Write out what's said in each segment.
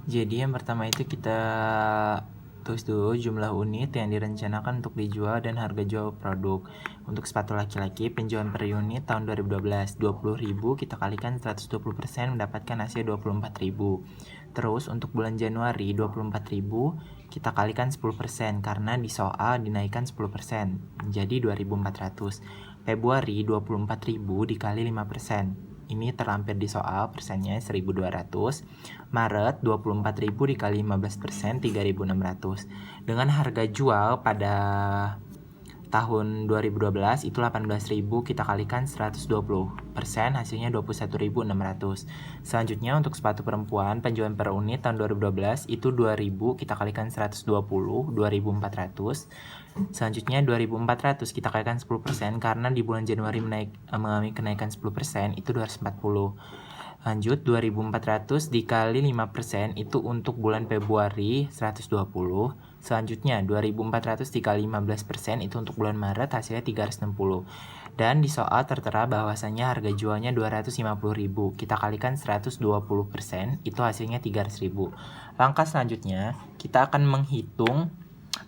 Jadi yang pertama itu kita tulis dulu jumlah unit yang direncanakan untuk dijual dan harga jual produk. Untuk sepatu laki-laki, penjualan per unit tahun 2012 20.000, kita kalikan 120% mendapatkan hasil 24.000. Terus untuk bulan Januari 24.000, kita kalikan 10% karena di soal dinaikkan 10%, menjadi 2.400. Februari 24.000 dikali 5%. Ini terlampir di soal, persennya 1.200. Maret 24.000 dikali 15%, 3.600. Dengan harga jual pada tahun 2012 itu 18.000, kita kalikan 120%, hasilnya 21.600. Selanjutnya untuk sepatu perempuan, penjualan per unit tahun 2012 itu 2.000, kita kalikan 120, 2.400. Selanjutnya 2.400 kita kalikan 10% karena di bulan Januari mengalami kenaikan 10%, itu 240. Lanjut, 2.400 dikali 5% itu untuk bulan Februari 120. Selanjutnya 2.400 dikali 15% itu untuk bulan Maret, hasilnya 360. Dan di soal tertera bahwasanya harga jualnya 250.000. Kita kalikan 120%, itu hasilnya 300.000. Langkah selanjutnya kita akan menghitung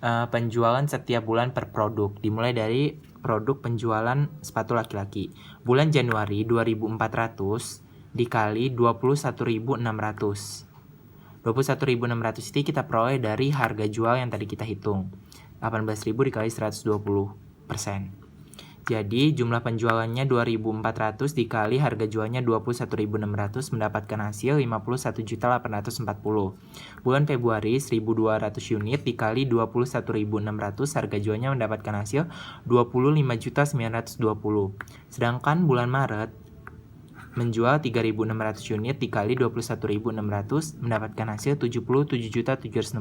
penjualan setiap bulan per produk, dimulai dari produk penjualan sepatu laki-laki. Bulan Januari 2.400 dikali 21.600. 21.600 ini kita peroleh dari harga jual yang tadi kita hitung, 18.000 dikali 120%. Jadi jumlah penjualannya 2.400 dikali harga jualnya 21.600 mendapatkan hasil 51.840. Bulan Februari 1.200 unit dikali 21.600, harga jualnya mendapatkan hasil 25.920. Sedangkan bulan Maret menjual 3.600 unit dikali 21.600 mendapatkan hasil 77.760.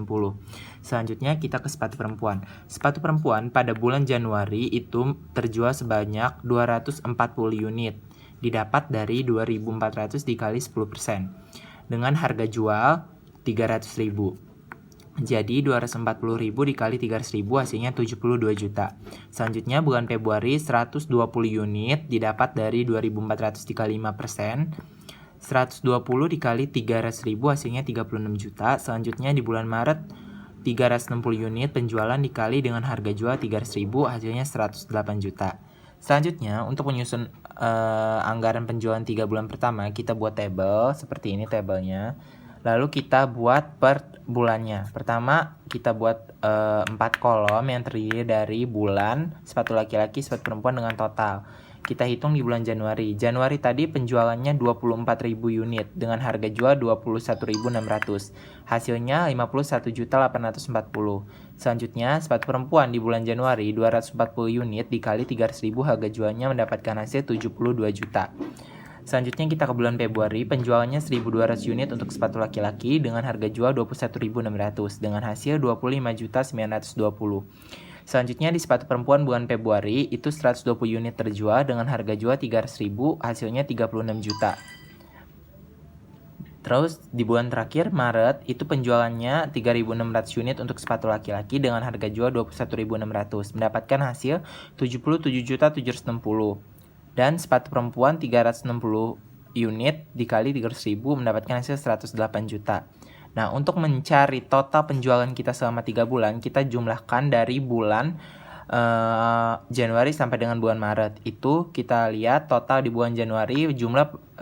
Selanjutnya kita ke sepatu perempuan. Sepatu perempuan pada bulan Januari itu terjual sebanyak 240 unit, didapat dari 2.400 dikali 10%, dengan harga jual 300.000. Jadi 240.000 dikali 300.000 hasilnya 72 juta. Selanjutnya bulan Februari 120 unit didapat dari 2.400 dikali 5%. 120 dikali 300.000 hasilnya 36 juta. Selanjutnya di bulan Maret 360 unit penjualan dikali dengan harga jual 300.000 hasilnya 108 juta. Selanjutnya untuk menyusun anggaran penjualan 3 bulan pertama, kita buat tabel seperti ini tabelnya. Lalu kita buat per bulannya. Pertama kita buat 4 kolom yang terdiri dari bulan, sepatu laki-laki, sepatu perempuan dengan total. Kita hitung di bulan Januari. Januari tadi penjualannya 24.000 unit dengan harga jual 21.600. Hasilnya 51.840. Selanjutnya sepatu perempuan di bulan Januari 240 unit dikali 300.000, harga jualnya mendapatkan hasil 72 juta. Selanjutnya kita ke bulan Februari, penjualannya 1.200 unit untuk sepatu laki-laki dengan harga jual 21.600 dengan hasil 25.920. Selanjutnya di sepatu perempuan bulan Februari itu 120 unit terjual dengan harga jual 300.000, hasilnya 36 juta. Terus di bulan terakhir Maret itu penjualannya 3.600 unit untuk sepatu laki-laki dengan harga jual 21.600, mendapatkan hasil 77.760. Dan sepatu perempuan 360 unit dikali 300.000 mendapatkan hasil 108 juta. Nah, untuk mencari total penjualan kita selama 3 bulan, kita jumlahkan dari bulan Januari sampai dengan bulan Maret. Itu kita lihat total di bulan Januari jumlah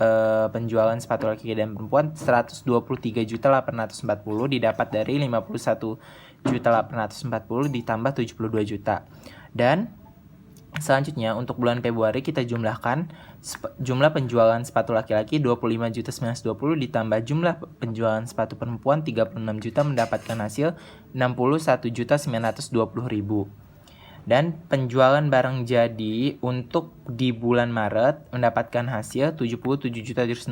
penjualan sepatu laki-laki dan perempuan 123.840 didapat dari 51.840 ditambah 72 juta. Dan selanjutnya untuk bulan Februari kita jumlahkan jumlah penjualan sepatu laki-laki 25.920 ditambah jumlah penjualan sepatu perempuan 36 juta mendapatkan hasil 61.920.000. Dan penjualan barang jadi untuk di bulan Maret mendapatkan hasil 77.760,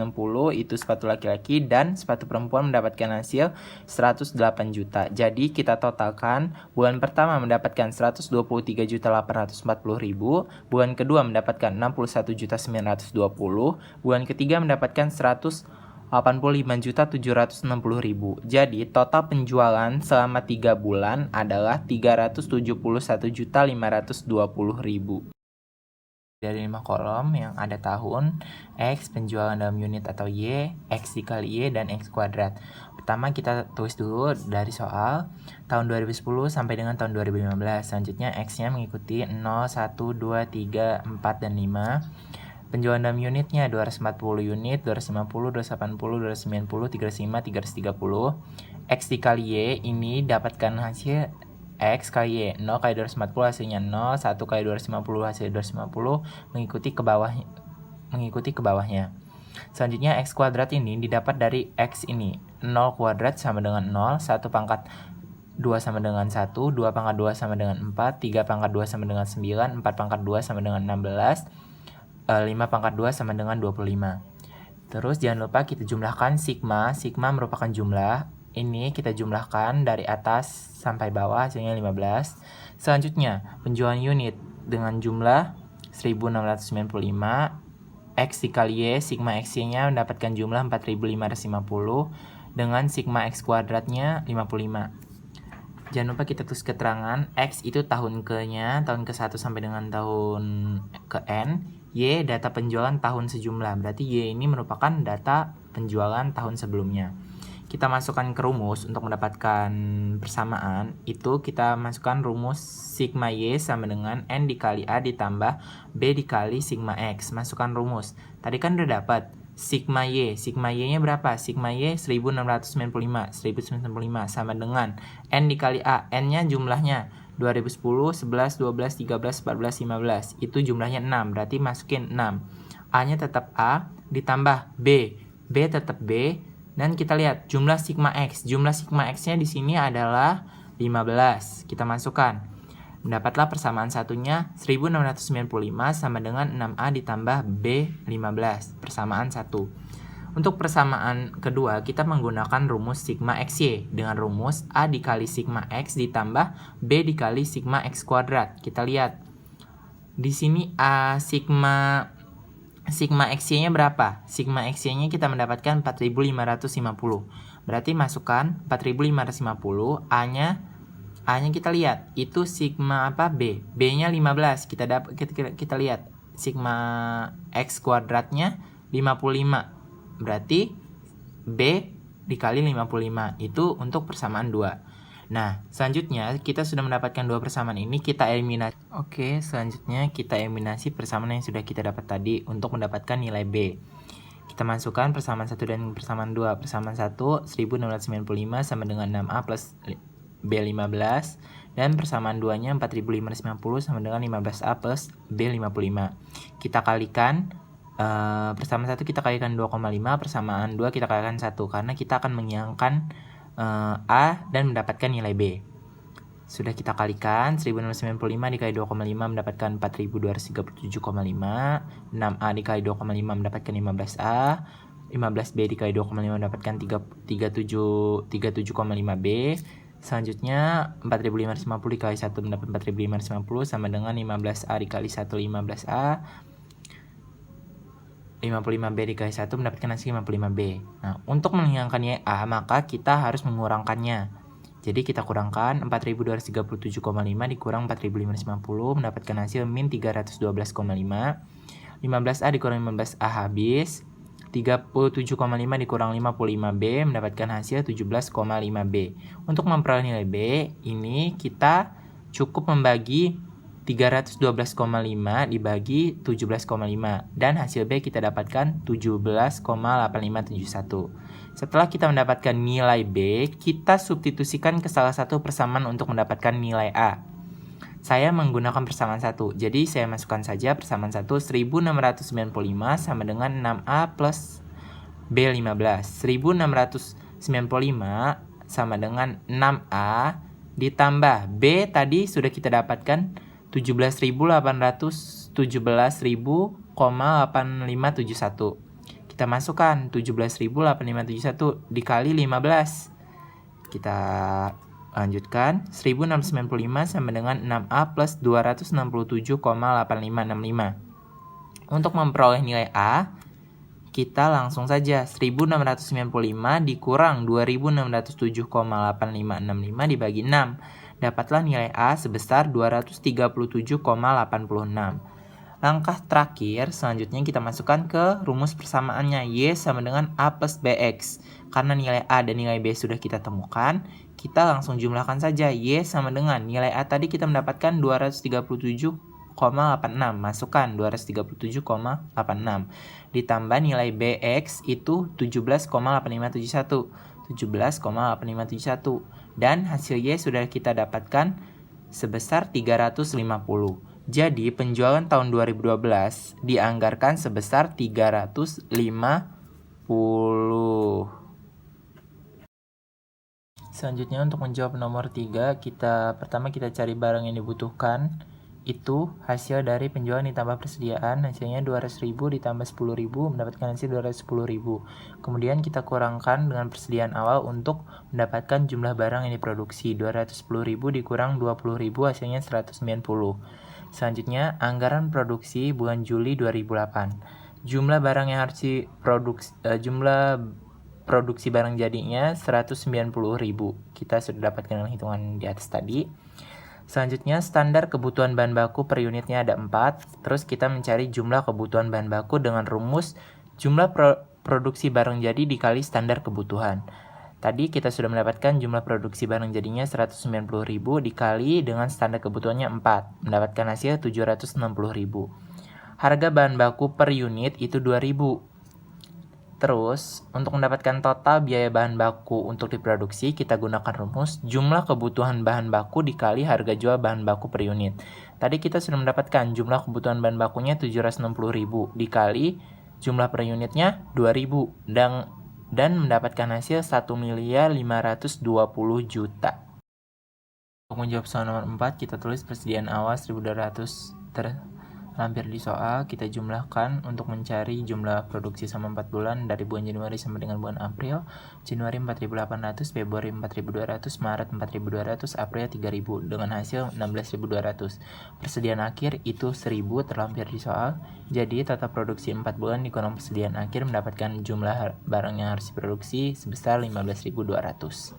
itu sepatu laki-laki, dan sepatu perempuan mendapatkan hasil 108 juta. Jadi kita totalkan bulan pertama mendapatkan 123.840.000, bulan kedua mendapatkan 61.920, bulan ketiga mendapatkan 85.760.000. Jadi total penjualan selama 3 bulan adalah 371.520.000. Dari 5 kolom yang ada tahun, X, penjualan dalam unit atau Y, X dikali Y, dan X kuadrat. Pertama kita tulis dulu dari soal tahun 2010 sampai dengan tahun 2015. Selanjutnya X-nya mengikuti 0, 1, 2, 3, 4, dan 5. Penjualan dalam unitnya 240 unit, 250, 280, 290, 305, 330. X dikali Y ini dapatkan hasil X kali Y. 0 kali 240 hasilnya 0, 1 kali 250 hasil 250, mengikuti ke bawahnya. Selanjutnya X kuadrat ini didapat dari X ini. 0 kuadrat sama dengan 0, 1 pangkat 2 sama dengan 1, 2 pangkat 2 sama dengan 4, 3 pangkat 2 sama dengan 9, 4 pangkat 2 sama dengan 16, 5 pangkat 2 sama dengan 25. Terus jangan lupa kita jumlahkan sigma. Sigma merupakan jumlah. Ini kita jumlahkan dari atas sampai bawah, hasilnya 15. Selanjutnya penjualan unit dengan jumlah 1695. X dikali Y, sigma X-nya mendapatkan jumlah 4550 dengan sigma X kuadratnya 55. Jangan lupa kita tulis keterangan. X itu tahun ke-nya, tahun ke-1 sampai dengan tahun ke-N. Y data penjualan tahun sejumlah, berarti Y ini merupakan data penjualan tahun sebelumnya. Kita masukkan ke rumus untuk mendapatkan persamaan. Itu kita masukkan rumus sigma Y sama dengan N dikali A ditambah B dikali sigma X. Masukkan rumus. Tadi kan udah dapat sigma Y. Sigma Y-nya berapa? Sigma Y 1695 sama dengan N dikali A. N-nya jumlahnya 2010, 11, 12, 13, 14, 15. Itu jumlahnya 6. Berarti masukin 6. A-nya tetap A ditambah B. B tetap B. Dan kita lihat jumlah sigma X. Jumlah sigma X-nya di sini adalah 15. Kita masukkan. Mendapatlah persamaan satunya 1695 sama dengan 6A ditambah B15. Persamaan 1. Untuk persamaan kedua, kita menggunakan rumus sigma XY dengan rumus A dikali sigma X ditambah B dikali sigma X kuadrat. Kita lihat. Di sini A sigma XY-nya berapa? Sigma XY-nya kita mendapatkan 4550. Berarti masukkan 4550, A-nya kita lihat. Itu sigma apa? B. B-nya 15. Kita lihat. Sigma X kuadratnya 55. Berarti B dikali 55. Itu untuk persamaan 2. Nah, selanjutnya kita sudah mendapatkan dua persamaan ini, kita eliminasi. Oke, selanjutnya kita eliminasi persamaan yang sudah kita dapat tadi untuk mendapatkan nilai B. Kita masukkan persamaan 1 dan persamaan 2. Persamaan 1, 1695 sama dengan 6A plus B15. Dan persamaan 2-nya 4550 sama dengan 15A plus B55. Kita kalikan. Persamaan 1 kita kalikan 2,5, persamaan 2 kita kalikan 1. Karena kita akan menghilangkan A dan mendapatkan nilai B. Sudah kita kalikan, 1695 dikali 2,5 mendapatkan 4237,5. 6A dikali 2,5 mendapatkan 15A. 15B dikali 2,5 mendapatkan 37,5B. Selanjutnya 4550 dikali 1 mendapat 4550 sama dengan 15A dikali 1, 15A. 55B dikali 1 mendapatkan hasil 55B. Nah, untuk menghilangkan nilai A, maka kita harus mengurangkannya. Jadi kita kurangkan 4237,5 dikurang 4550 mendapatkan hasil min 312,5. 15A dikurang 15A habis. 37,5 dikurang 55B mendapatkan hasil 17,5B. Untuk memperoleh nilai B, ini kita cukup membagi 312,5 dibagi 17,5 dan hasil B kita dapatkan 17,8571. Setelah kita mendapatkan nilai B, kita substitusikan ke salah satu persamaan untuk mendapatkan nilai A. Saya menggunakan persamaan 1. Jadi saya masukkan saja persamaan 1, 1695 sama dengan 6A plus B15. 1695 sama dengan 6A ditambah B tadi sudah kita dapatkan 17.817,8571. Kita masukkan 17.8571 dikali 15. Kita lanjutkan. 1695 sama dengan 6A plus 267,8565. Untuk memperoleh nilai A, kita langsung saja 1695 dikurang 2607,8565 dibagi 6. Dapatlah nilai A sebesar 237,86. Langkah terakhir, selanjutnya kita masukkan ke rumus persamaannya. Y sama dengan A plus BX. Karena nilai A dan nilai B sudah kita temukan, kita langsung jumlahkan saja. Y sama dengan nilai A tadi kita mendapatkan 237,86. Masukkan 237,86. Ditambah nilai BX itu 17,8571. 17,8571. Dan hasil Y sudah kita dapatkan sebesar 350. Jadi penjualan tahun 2012 dianggarkan sebesar 350. Selanjutnya untuk menjawab nomor 3, pertama kita cari barang yang dibutuhkan. Itu hasil dari penjualan ditambah persediaan, hasilnya 200.000 ditambah 10.000 mendapatkan hasil 210.000. Kemudian kita kurangkan dengan persediaan awal untuk mendapatkan jumlah barang yang diproduksi. 210.000 dikurang 20.000 hasilnya 190. Selanjutnya, anggaran produksi bulan Juli 2008. Jumlah barang yang harus diproduksi, jumlah produksi barang jadinya 190.000. Kita sudah dapatkan dengan hitungan di atas tadi. Selanjutnya, standar kebutuhan bahan baku per unitnya ada 4. Terus kita mencari jumlah kebutuhan bahan baku dengan rumus jumlah produksi barang jadi dikali standar kebutuhan. Tadi kita sudah mendapatkan jumlah produksi barang jadinya 190.000 dikali dengan standar kebutuhannya 4. Mendapatkan hasil 760.000. Harga bahan baku per unit itu 2.000. Terus, untuk mendapatkan total biaya bahan baku untuk diproduksi, kita gunakan rumus jumlah kebutuhan bahan baku dikali harga jual bahan baku per unit. Tadi kita sudah mendapatkan jumlah kebutuhan bahan bakunya 760.000 dikali jumlah per unitnya 2.000 dan mendapatkan hasil 1.520.000. Untuk menjawab soal nomor 4, kita tulis persediaan awal 1.200 terlampir di soal. Kita jumlahkan untuk mencari jumlah produksi selama 4 bulan dari bulan Januari sampai dengan bulan April. Januari 4.800, Februari 4.200, Maret 4.200, April 3.000 dengan hasil 16.200. Persediaan akhir itu 1.000 terlampir di soal. Jadi total produksi 4 bulan dikurang persediaan akhir mendapatkan jumlah barang yang harus diproduksi sebesar 15.200.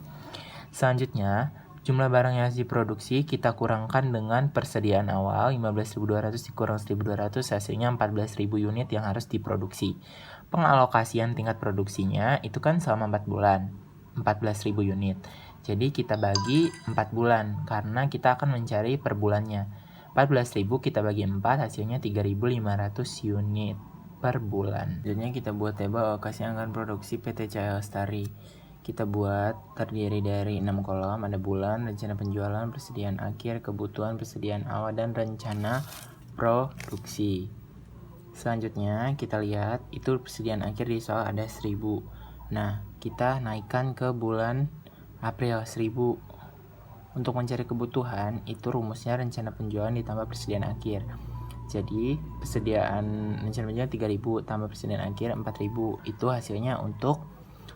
Selanjutnya, jumlah barang yang harus diproduksi kita kurangkan dengan persediaan awal. 15.200 dikurang 1.200 hasilnya 14.000 unit yang harus diproduksi. Pengalokasian tingkat produksinya itu kan selama 4 bulan, 14.000 unit. Jadi kita bagi 4 bulan karena kita akan mencari per bulannya. 14.000 kita bagi 4 hasilnya 3.500 unit per bulan. Selanjutnya kita buat tabel alokasi anggaran produksi PT Cahaya Lestari. Kita buat terdiri dari 6 kolom, ada bulan, rencana penjualan, persediaan akhir, kebutuhan, persediaan awal, dan rencana produksi. Selanjutnya kita lihat itu persediaan akhir di soal ada 1.000. Nah, kita naikkan ke bulan April 1.000. Untuk mencari kebutuhan itu rumusnya rencana penjualan ditambah persediaan akhir. Jadi persediaan rencana penjualan 3.000 tambah persediaan akhir 4.000. Itu hasilnya untuk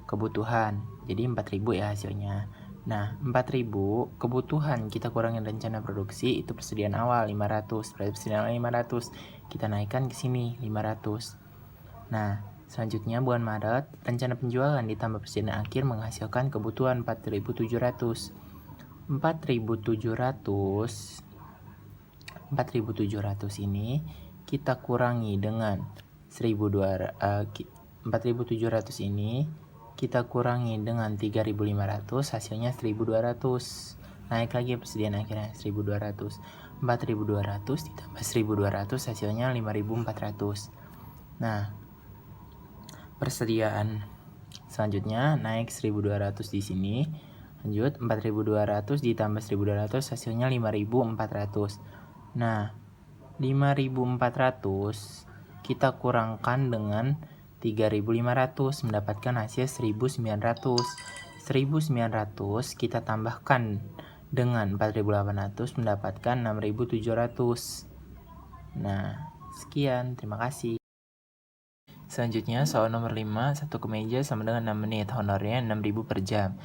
kebutuhan. Jadi 4.000 ya hasilnya. Nah, 4.000 kebutuhan kita kurangin rencana produksi itu persediaan awal 500. Berarti persediaan awal 500. Kita naikkan ke sini 500. Nah, selanjutnya bulan Maret rencana penjualan ditambah persediaan akhir menghasilkan kebutuhan 4.700. 4.700 ini kita kurangi dengan 1.200. 4.700 ini kita kurangi dengan 3.500 hasilnya 1.200. Naik lagi persediaan akhirnya 1.200. 4.200 ditambah 1.200 hasilnya 5.400. Nah, persediaan selanjutnya naik 1.200 di sini. Lanjut 4.200 ditambah 1.200 hasilnya 5.400. Nah, 5.400 kita kurangkan dengan 3.500 mendapatkan hasil 1.900. 1.900 kita tambahkan dengan 4.800 mendapatkan 6.700. Nah, sekian, terima kasih. Selanjutnya soal nomor 5, satu kemeja sama dengan 6 menit, honornya 6.000 per jam.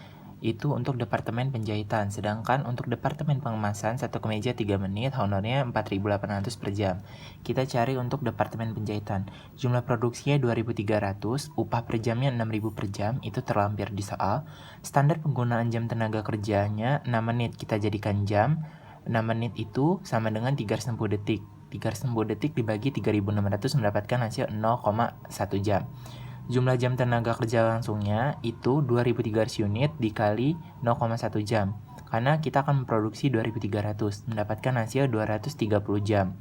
Itu untuk departemen penjahitan. Sedangkan untuk departemen pengemasan, satu kemeja 3 menit, honornya 4.800 per jam. Kita cari untuk departemen penjahitan. Jumlah produksinya 2.300, upah per jamnya 6.000 per jam, itu terlampir di soal. Standar penggunaan jam tenaga kerjanya 6 menit, kita jadikan jam. 6 menit itu sama dengan 360 detik. 390 detik dibagi 3600 mendapatkan hasil 0,1 jam. Jumlah jam tenaga kerja langsungnya itu 2300 unit dikali 0,1 jam. Karena kita akan memproduksi 2300, mendapatkan hasil 230 jam.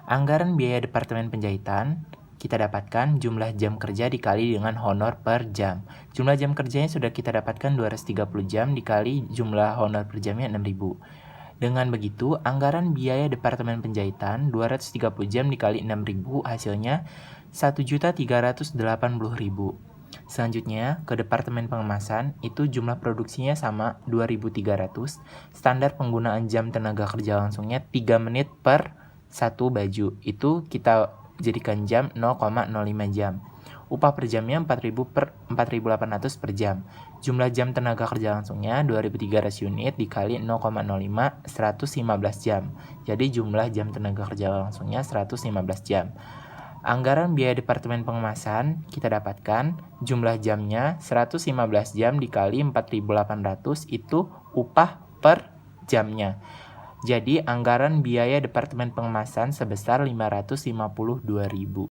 Anggaran biaya departemen penjahitan kita dapatkan jumlah jam kerja dikali dengan honor per jam. Jumlah jam kerjanya sudah kita dapatkan 230 jam dikali jumlah honor per jamnya 6.000. Dengan begitu, anggaran biaya departemen penjahitan 230 jam dikali 6.000 hasilnya 1.380.000. Selanjutnya, ke departemen pengemasan, itu jumlah produksinya sama 2.300, standar penggunaan jam tenaga kerja langsungnya 3 menit per satu baju. Itu kita jadikan jam 0,05 jam. Upah per jamnya 4.800 per jam. Jumlah jam tenaga kerja langsungnya 2.300 unit dikali 0,05 115 jam. Jadi jumlah jam tenaga kerja langsungnya 115 jam. Anggaran biaya departemen pengemasan kita dapatkan jumlah jamnya 115 jam dikali 4.800 itu upah per jamnya. Jadi anggaran biaya departemen pengemasan sebesar 552.000.